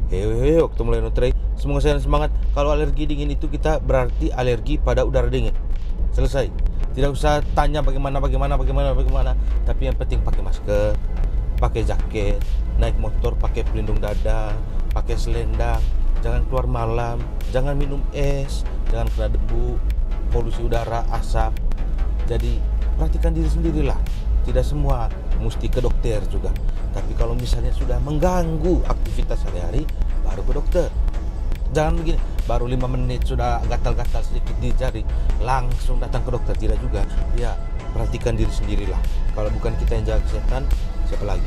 Hehehe, waktu mulai nutrai. Semoga saya semangat. Kalau alergi dingin itu kita berarti alergi pada udara dingin. Selesai. Tidak usah tanya bagaimana. Tapi yang penting pakai masker, pakai jaket, naik motor pakai pelindung dada, pakai selendang, jangan keluar malam, jangan minum es, jangan kena debu, polusi udara, asap. Jadi perhatikan diri sendirilah. Tidak semua mesti ke dokter juga. Tapi kalau misalnya sudah mengganggu aktivitas sehari-hari, baru ke dokter. Jangan begini, baru 5 menit sudah gatal-gatal sedikit di jari, langsung datang ke dokter. Tidak juga. Ya, perhatikan diri sendirilah. Kalau bukan kita yang jaga kesehatan, siapa lagi?